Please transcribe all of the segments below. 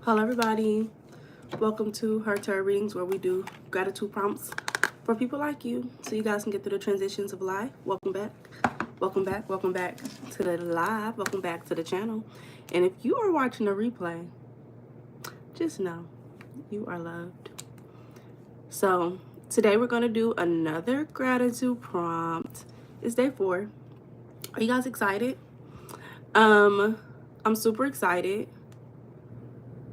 Hello everybody, welcome to Her Tarot Readings, where we do gratitude prompts for people like you so you guys can get through the transitions of life. Welcome back, welcome back, welcome back to the live, welcome back to the channel. And if you are watching a replay, just know you are loved. So today we're going to do another gratitude prompt. It's day 4. Are you guys excited? I'm super excited.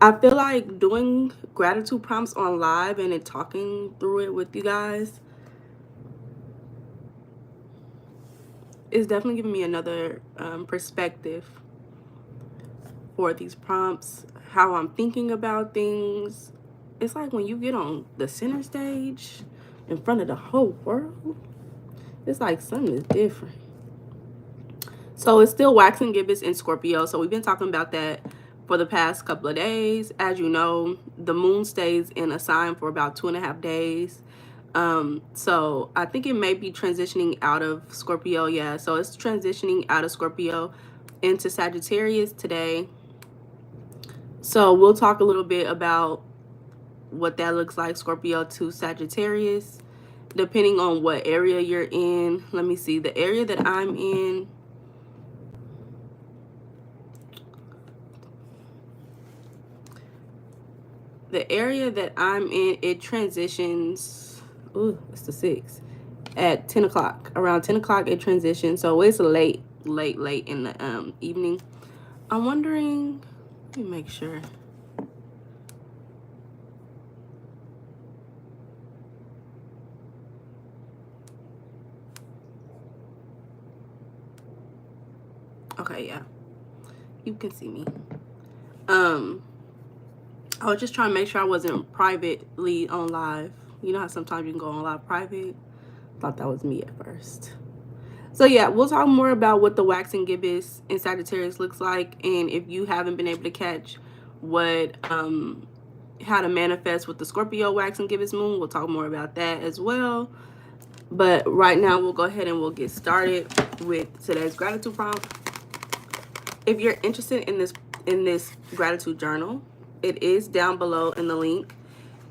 I feel like doing gratitude prompts on live and then talking through it with you guys is definitely giving me another perspective for these prompts, how I'm thinking about things. It's like when you get on the center stage in front of the whole world, it's like something is different. So it's still waxing gibbous in Scorpio. So we've been talking about that for the past couple of days. As you know, the moon stays in a sign for about 2.5 days. So I think it may be transitioning out of Scorpio. Yeah, so it's transitioning out of Scorpio into Sagittarius today. So we'll talk a little bit about what that looks like, Scorpio to Sagittarius, depending on what area you're in. Let me see, the area that I'm in, it transitions, ooh, it's the 6th, at 10 o'clock. Around 10 o'clock, it transitions. So it's late in the evening. I'm wondering, let me make sure. Okay, yeah, you can see me. I was just trying to make sure I wasn't privately on live. You know how sometimes you can go on live private? Thought that was me at first. So yeah, we'll talk more about what the waxing gibbous in Sagittarius looks like, and if you haven't been able to catch what how to manifest with the Scorpio waxing gibbous moon, we'll talk more about that as well. But right now we'll go ahead and we'll get started with today's gratitude prompt. If you're interested in this gratitude journal, it is down below in the link.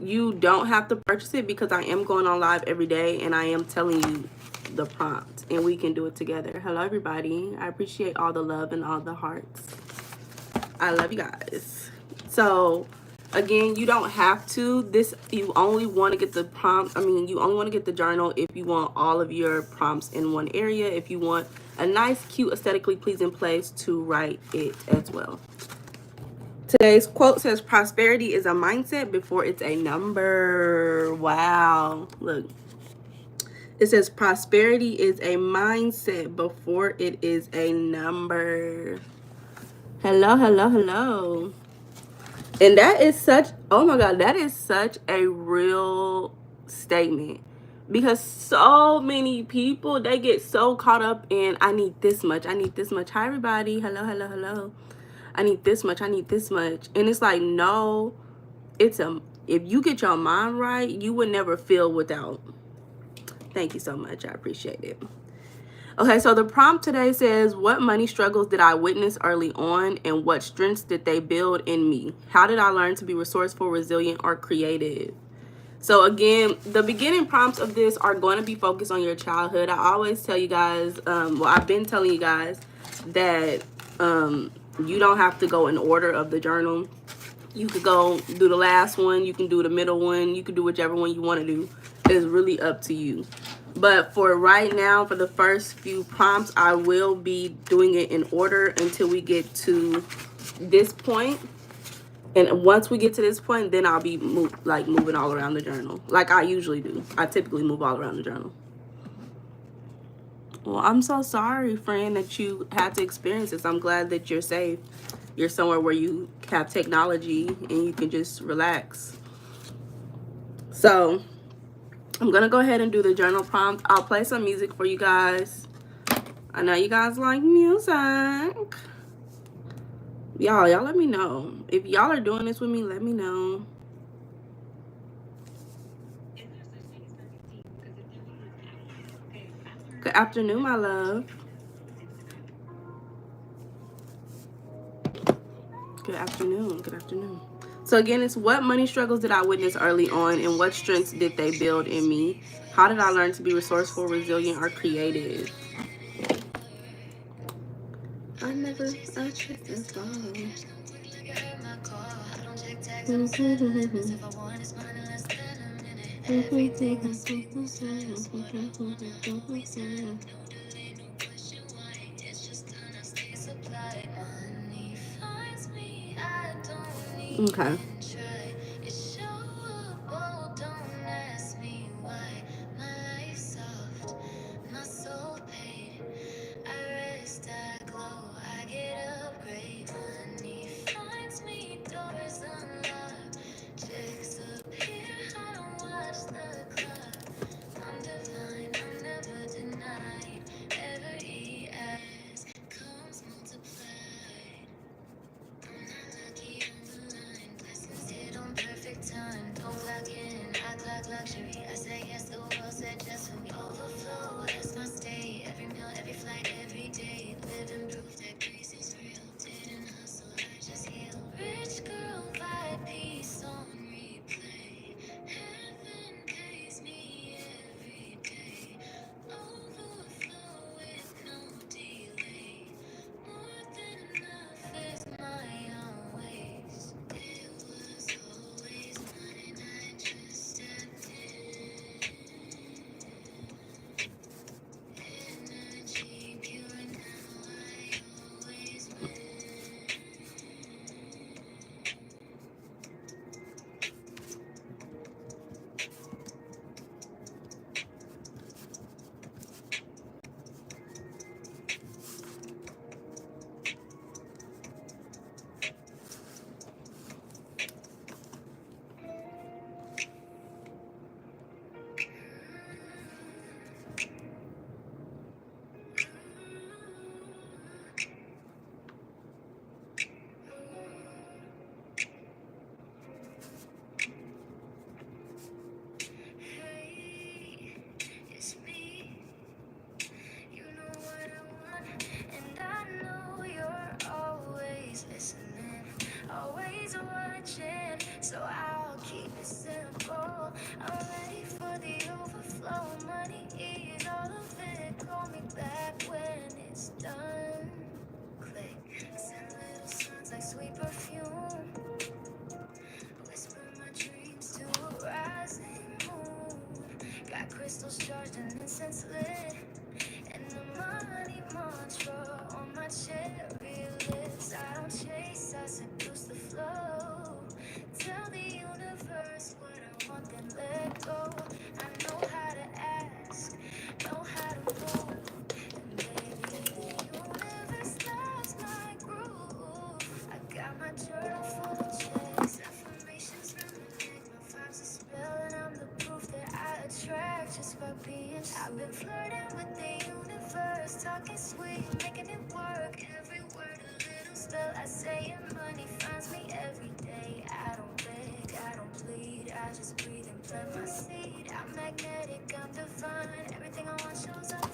You don't have to purchase it because I am going on live every day and I am telling you the prompt and we can do it together. Hello everybody, I appreciate all the love and all the hearts. I love you guys. So again, you don't have to, you only want to get the prompt, you only want to get the journal if you want all of your prompts in one area, if you want a nice, cute, aesthetically pleasing place to write it as well. Today's quote says, prosperity is a mindset before it's a number. Wow. Look. It says, prosperity is a mindset before it is a number. Hello, hello, hello. And that is such, oh my God, that is such a real statement. Because so many people, they get so caught up in, I need this much, I need this much. Hi, everybody. Hello, hello, hello. I need this much, I need this much. And it's like, no, if you get your mind right, you would never feel without. Thank you so much. I appreciate it. Okay, so the prompt today says, what money struggles did I witness early on and what strengths did they build in me? How did I learn to be resourceful, resilient, or creative? So again, the beginning prompts of this are going to be focused on your childhood. I always tell you guys, well, I've been telling you guys that you don't have to go in order of the journal. You could go do the last one, you can do the middle one, you can do whichever one you want to do. It's really up to you. But for right now, for the first few prompts, I will be doing it in order until we get to this point. And once we get to this point, then I'll be moving all around the journal like I usually do. I typically move all around the journal. Well, I'm so sorry, friend, that you had to experience this. I'm glad that you're safe. You're somewhere where you have technology and you can just relax. So I'm going to go ahead and do the journal prompt. I'll play some music for you guys. I know you guys like music. Y'all let me know. If y'all are doing this with me, let me know. Good afternoon, my love. Good afternoon. Good afternoon. So again, it's what money struggles did I witness early on, and what strengths did they build in me? How did I learn to be resourceful, resilient, or creative? I never asked this long. Okay.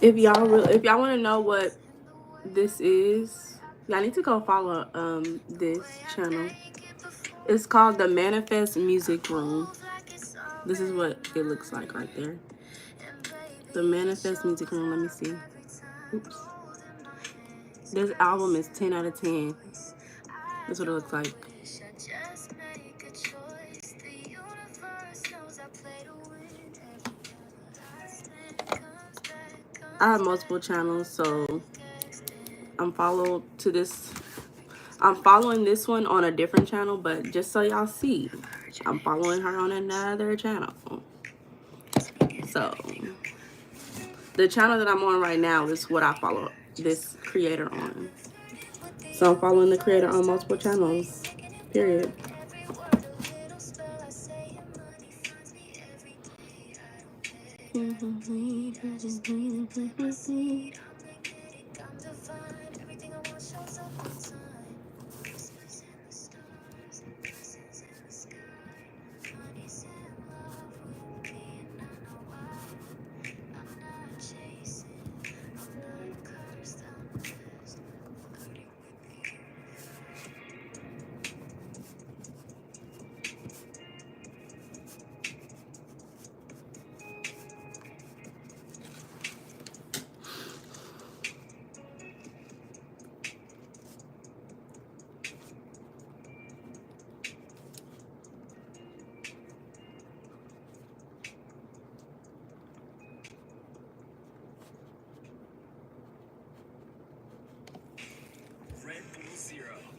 If y'all want to know what this is, y'all need to go follow this channel. It's called the Manifest Music Room. This is what it looks like right there. The Manifest Music Room. Let me see. Oops. This album is 10 out of 10. That's what it looks like. I have multiple channels, so I'm following this one on a different channel, but just so y'all see, I'm following her on another channel. So the channel that I'm on right now is what I follow this creator on. So I'm following the creator on multiple channels, period.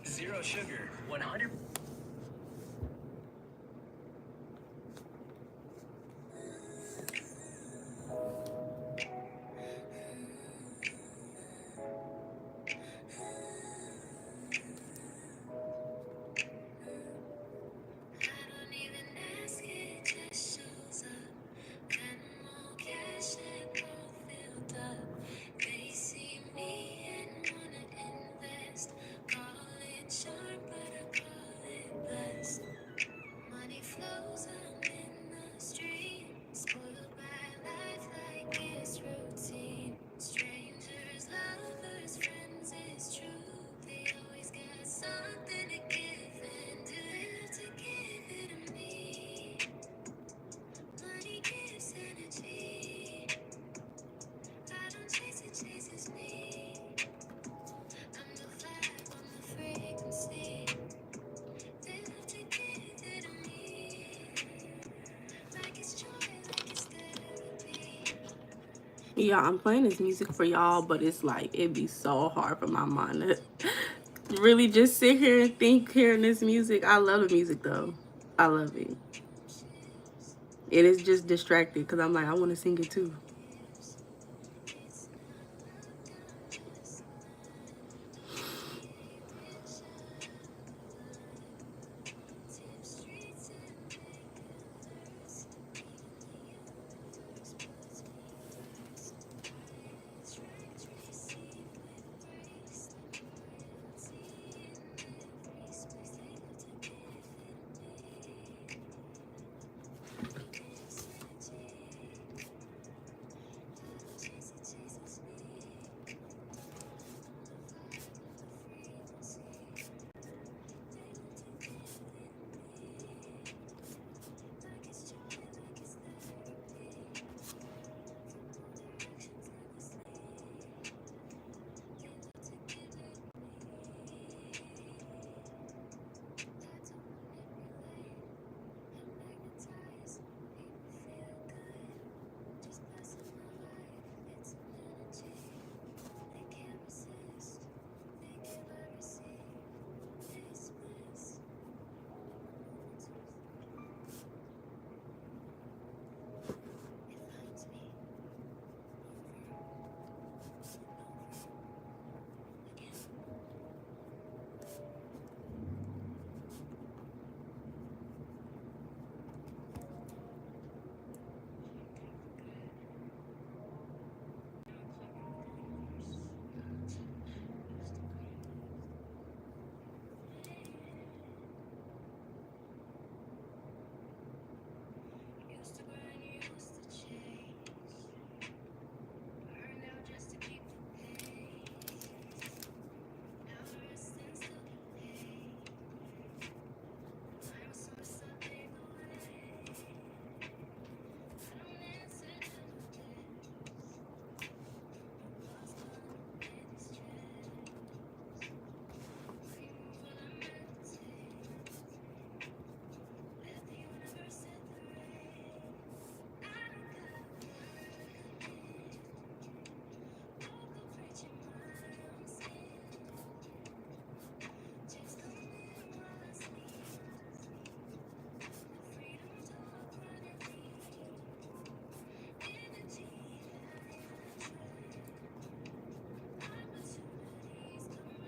Zero sugar, 100. Yeah, I'm playing this music for y'all, but it's like it'd be so hard for my mind to really just sit here and think hearing this music. I love the music though. I love it. It is just distracted because I'm like, I want to sing it too.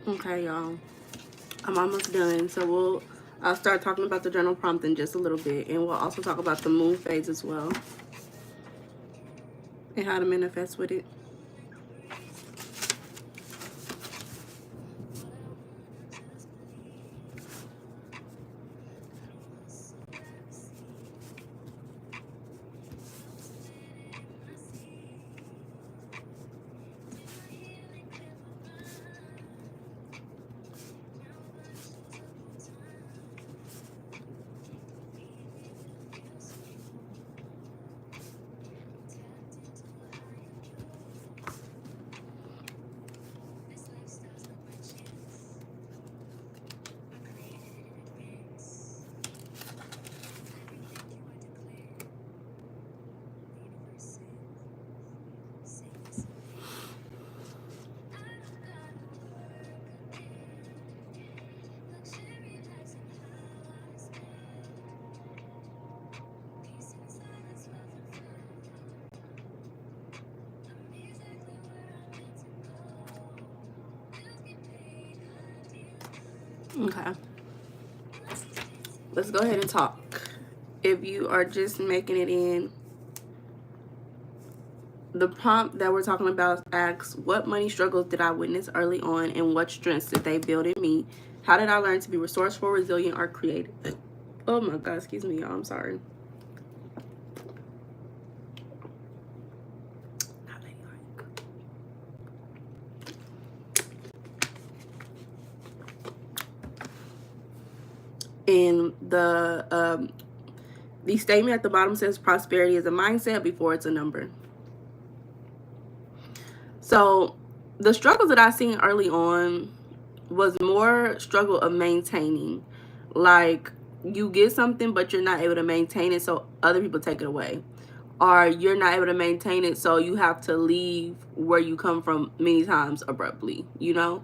Okay, y'all. I'm almost done. So I'll start talking about the journal prompt in just a little bit, and we'll also talk about the moon phase as well and how to manifest with it. Okay. Let's go ahead and talk. If you are just making it in, the prompt that we're talking about asks, what money struggles did I witness early on, and what strengths did they build in me? How did I learn to be resourceful, resilient, or creative? Oh my God, excuse me, y'all. I'm sorry. And the statement at the bottom says prosperity is a mindset before it's a number. So the struggles that I seen early on was more struggle of maintaining. Like, you get something but you're not able to maintain it, so other people take it away. Or you're not able to maintain it, so you have to leave where you come from many times abruptly, you know?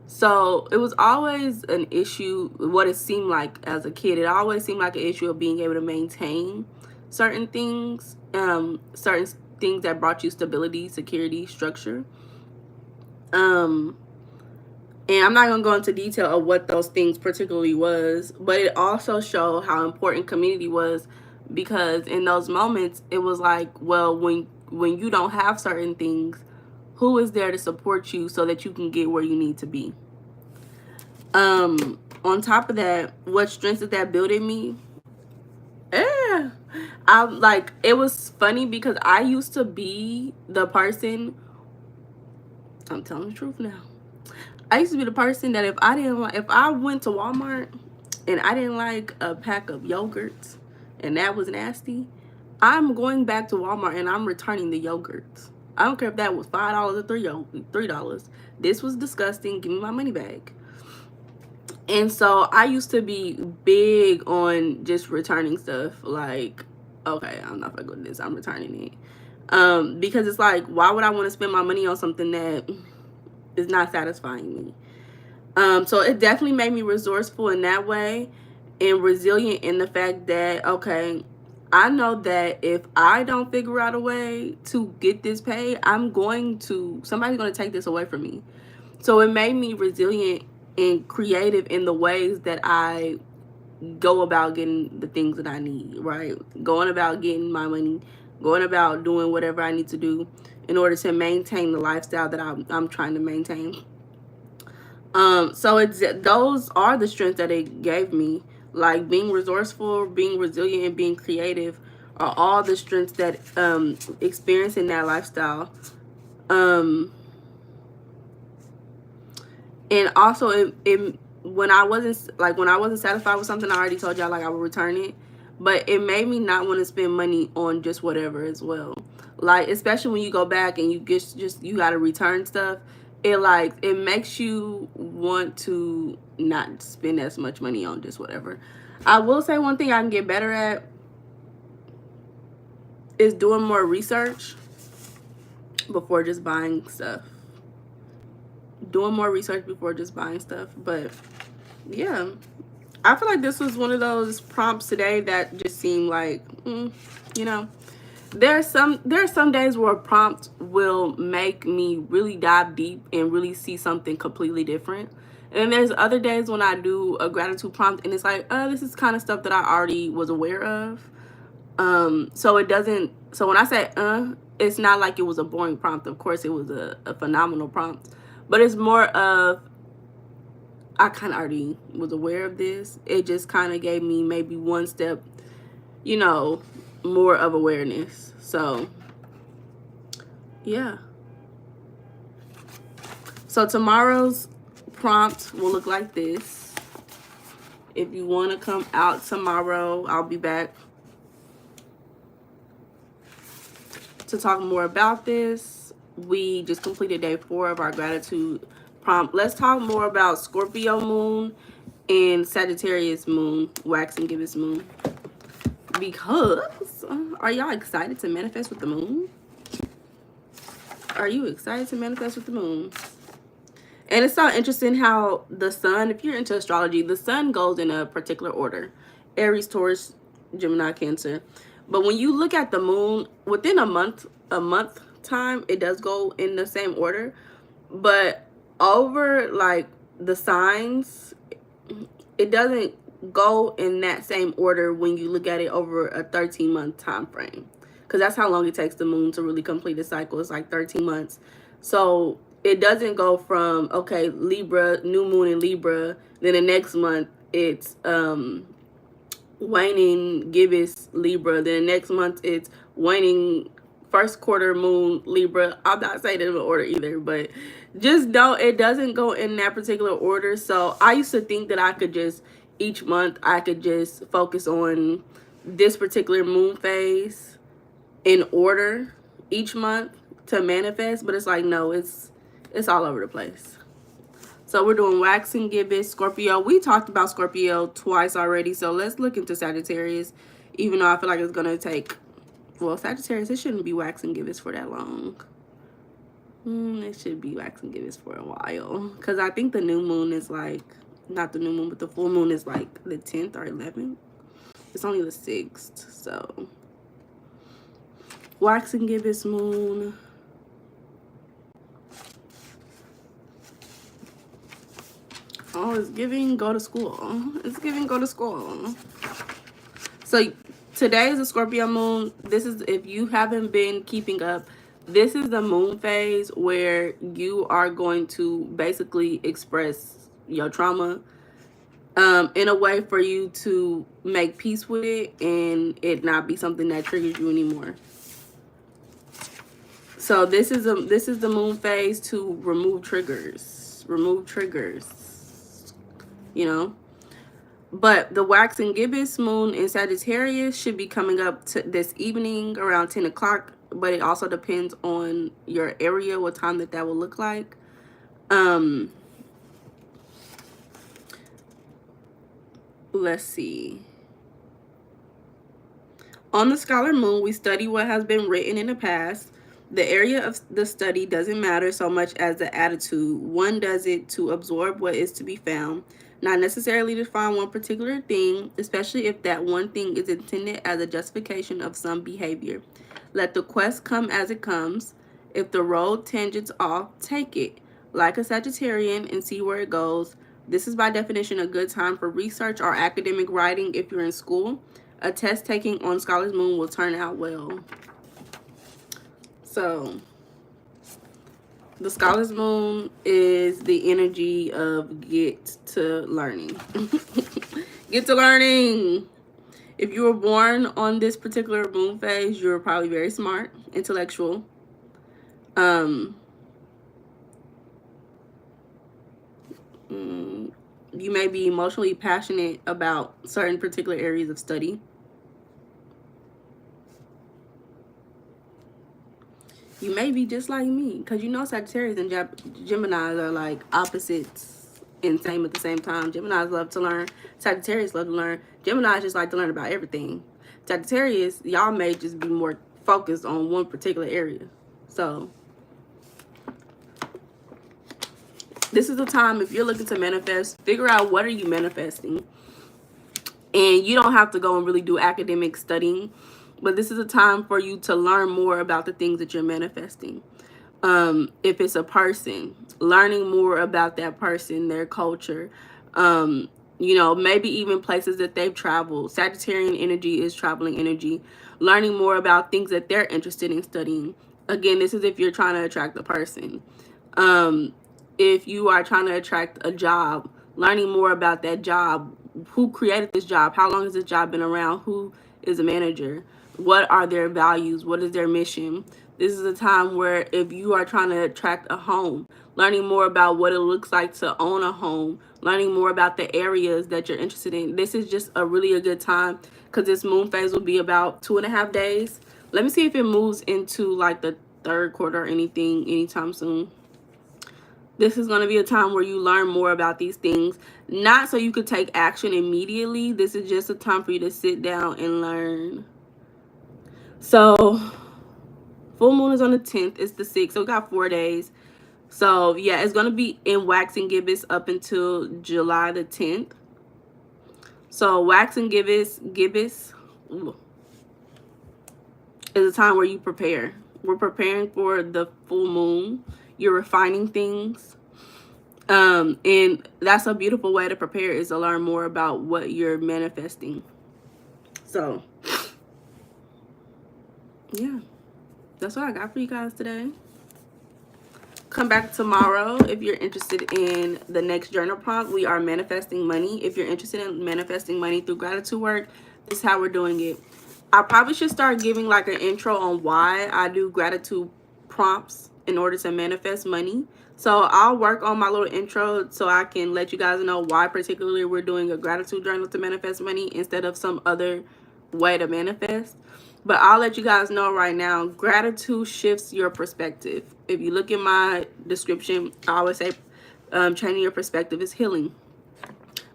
So it was always an issue, what it seemed like as a kid. It always seemed like an issue of being able to maintain certain things, certain things that brought you stability, security, structure. And I'm not going to go into detail of what those things particularly was, but it also showed how important community was, because in those moments, it was like, well, when you don't have certain things, who is there to support you so that you can get where you need to be? On top of that, what strengths did that build in me? I'm like, it was funny because I used to be the person, I'm telling the truth now. I used to be the person that if I went to Walmart and I didn't like a pack of yogurts and that was nasty, I'm going back to Walmart and I'm returning the yogurts. I don't care if that was $5 or $3. This was disgusting. Give me my money back. And so I used to be big on just returning stuff. Like, okay, I'm not gonna go to this. I'm returning it. Because it's like, why would I want to spend my money on something that is not satisfying me? So it definitely made me resourceful in that way, and resilient in the fact that, okay, I know that if I don't figure out a way to get this paid, somebody's going to take this away from me. So it made me resilient and creative in the ways that I go about getting the things that I need, right? Going about getting my money, going about doing whatever I need to do in order to maintain the lifestyle that I'm trying to maintain. So those are the strengths that it gave me. Like, being resourceful, being resilient, and being creative are all the strengths that experiencing that lifestyle. And also when I wasn't satisfied with something, I already told y'all, like, I would return it. But it made me not want to spend money on just whatever as well. Like, especially when you go back and you got to return stuff. It makes you want to not spend as much money on just whatever. I will say one thing I can get better at is doing more research before just buying stuff. Doing more research before just buying stuff. But yeah, I feel like this was one of those prompts today that just seemed like, you know, there are some days where a prompt will make me really dive deep and really see something completely different. And there's other days when I do a gratitude prompt and it's like, this is kind of stuff that I already was aware of. So when I say it's not like it was a boring prompt. Of course, it was a phenomenal prompt. But it's more of, I kind of already was aware of this. It just kind of gave me maybe one step, more of awareness. So yeah. So tomorrow's prompt will look like this. If you want to come out tomorrow, I'll be back to talk more about this. We just completed day 4 of our gratitude prompt. Let's talk more about Scorpio moon and Sagittarius moon, waxing gibbous moon. Because are y'all excited to manifest with the moon? Are you excited to manifest with the moon? And it's so interesting how the sun, if you're into astrology, the sun goes in a particular order: Aries, Taurus, Gemini, Cancer. But when you look at the moon, within a month time, it does go in the same order. But over like the signs, it doesn't go in that same order when you look at it over a 13-month time frame, because that's how long it takes the moon to really complete a cycle. It's like 13 months. So it doesn't go from, okay, Libra, new moon in Libra, then the next month it's waning gibbous Libra, then the next month it's waning first quarter moon Libra. I'm not saying it in order either, but just know it doesn't go in that particular order. So I used to think that I could just, each month I could just focus on this particular moon phase in order each month to manifest, but it's like, no, it's all over the place. So we're doing waxing gibbous, Scorpio. We talked about Scorpio twice already, so let's look into Sagittarius, even though I feel like it's going to take, well, Sagittarius, it shouldn't be waxing gibbous for that long. It should be waxing gibbous for a while, because I think the new moon is like, not the new moon, but the full moon is like the 10th or 11th. It's only the 6th, so waxing gibbous moon. Oh, it's giving go to school. It's giving go to school. So today is a Scorpio moon. This is, if you haven't been keeping up, this is the moon phase where you are going to basically express your trauma in a way for you to make peace with it and it not be something that triggers you anymore. So this is the moon phase to remove triggers, you know. But the waxing gibbous moon in Sagittarius should be coming up to this evening around 10 o'clock, but it also depends on your area, what time that will look like. Let's see. On the scholar moon, we study what has been written in the past. The area of the study doesn't matter so much as the attitude. One does it to absorb what is to be found, not necessarily to find one particular thing, especially if that one thing is intended as a justification of some behavior. Let the quest come as it comes. If the road tangents off, take it, like a Sagittarian, and see where it goes. This is by definition a good time for research or academic writing if you're in school. A test taking on Scholar's Moon will turn out well. So the Scholar's Moon is the energy of get to learning. Get to learning. If you were born on this particular moon phase, you're probably very smart, intellectual. You may be emotionally passionate about certain particular areas of study. You may be just like me, because you know Sagittarius and Geminis are like opposites and same at the same time. Geminis love to learn. Sagittarius love to learn. Geminis just like to learn about everything. Sagittarius, y'all may just be more focused on one particular area. So this is the time, if you're looking to manifest, figure out what are you manifesting. And you don't have to go and really do academic studying, but this is a time for you to learn more about the things that you're manifesting. If it's a person, learning more about that person, their culture, you know, maybe even places that they've traveled. Sagittarian energy is traveling energy. Learning more about things that they're interested in studying. Again, this is if you're trying to attract a person. If you are trying to attract a job, learning more about that job. Who created this job? How long has this job been around? Who is a manager? What are their values? What is their mission? This is a time where if you are trying to attract a home, learning more about what it looks like to own a home, learning more about the areas that you're interested in. This is just a really good time, because this moon phase will be about 2.5 days. Let me see if it moves into like the third quarter or anything anytime soon. This is going to be a time where you learn more about these things, not so you could take action immediately. This is just a time for you to sit down and learn. So full moon is on the 10th. It's the 6th. So we got 4 days. So yeah, it's going to be in waxing gibbous up until July the 10th. So waxing gibbous is a time where you prepare. We're preparing for the full moon. You're refining things. And that's a beautiful way to prepare, is to learn more about what you're manifesting. So yeah, that's what I got for you guys today. Come back tomorrow if you're interested in the next journal prompt. We are manifesting money. If you're interested in manifesting money through gratitude work, this is how we're doing it. I probably should start giving like an intro on why I do gratitude prompts in order to manifest money. So I'll work on my little intro so I can let you guys know why particularly we're doing a gratitude journal to manifest money instead of some other way to manifest. But I'll let you guys know right now, gratitude shifts your perspective. If you look in my description, I always say changing your perspective is healing.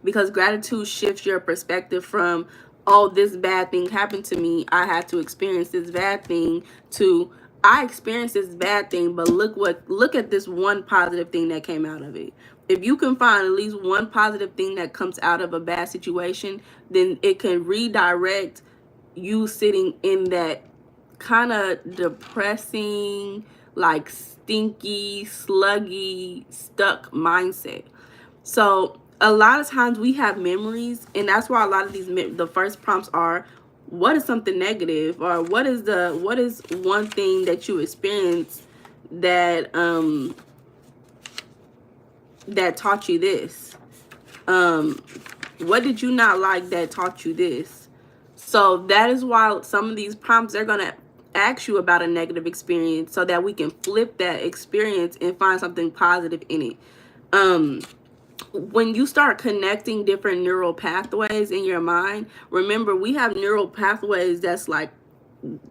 Because gratitude shifts your perspective from, oh, this bad thing happened to me, I had to experience this bad thing, to I experienced this bad thing, but look at this one positive thing that came out of it. If you can find at least one positive thing that comes out of a bad situation, then it can redirect you sitting in that kind of depressing, like stinky, sluggy, stuck mindset. So a lot of times we have memories, and that's why a lot of these the first prompts are, what is something negative, or what is one thing that you experienced that that taught you this. What did you not like that taught you this? So that is why some of these prompts, they're going to ask you about a negative experience so that we can flip that experience and find something positive in it. When you start connecting different neural pathways in your mind, remember, we have neural pathways that's like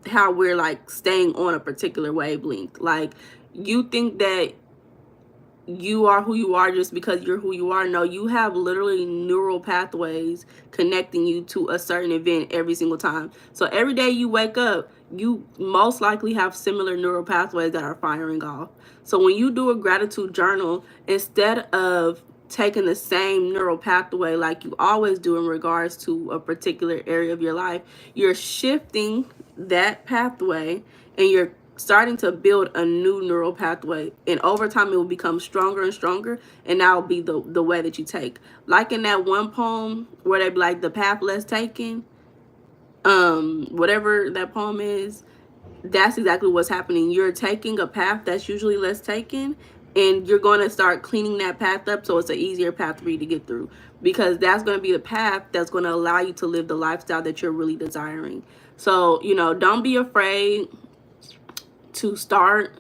how we're like staying on a particular wavelength. Like, you think that you are who you are just because you're who you are. No, you have literally neural pathways connecting you to a certain event every single time. So every day you wake up, you most likely have similar neural pathways that are firing off. So when you do a gratitude journal, instead of taking the same neural pathway like you always do in regards to a particular area of your life, you're shifting that pathway and you're starting to build a new neural pathway, and over time it will become stronger and stronger, and that will be the way that you take. Like in that one poem where they be like, the path less taken, whatever that poem is, that's exactly what's happening. You're taking a path that's usually less taken, and you're going to start cleaning that path up so it's an easier path for you to get through, because that's going to be the path that's going to allow you to live the lifestyle that you're really desiring. So, you know, don't be afraid to start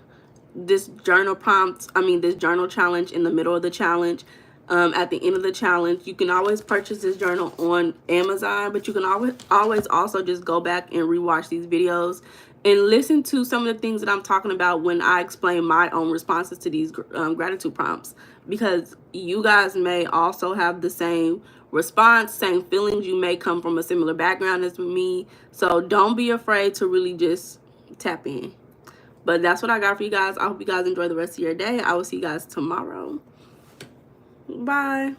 this journal this journal challenge in the middle of the challenge. At the end of the challenge, you can always purchase this journal on Amazon, but you can always also just go back and rewatch these videos and listen to some of the things that I'm talking about when I explain my own responses to these gratitude prompts, because you guys may also have the same response, same feelings. You may come from a similar background as me, so don't be afraid to really just tap in. But that's what I got for you guys. I hope you guys enjoy the rest of your day. I will see you guys tomorrow. Bye.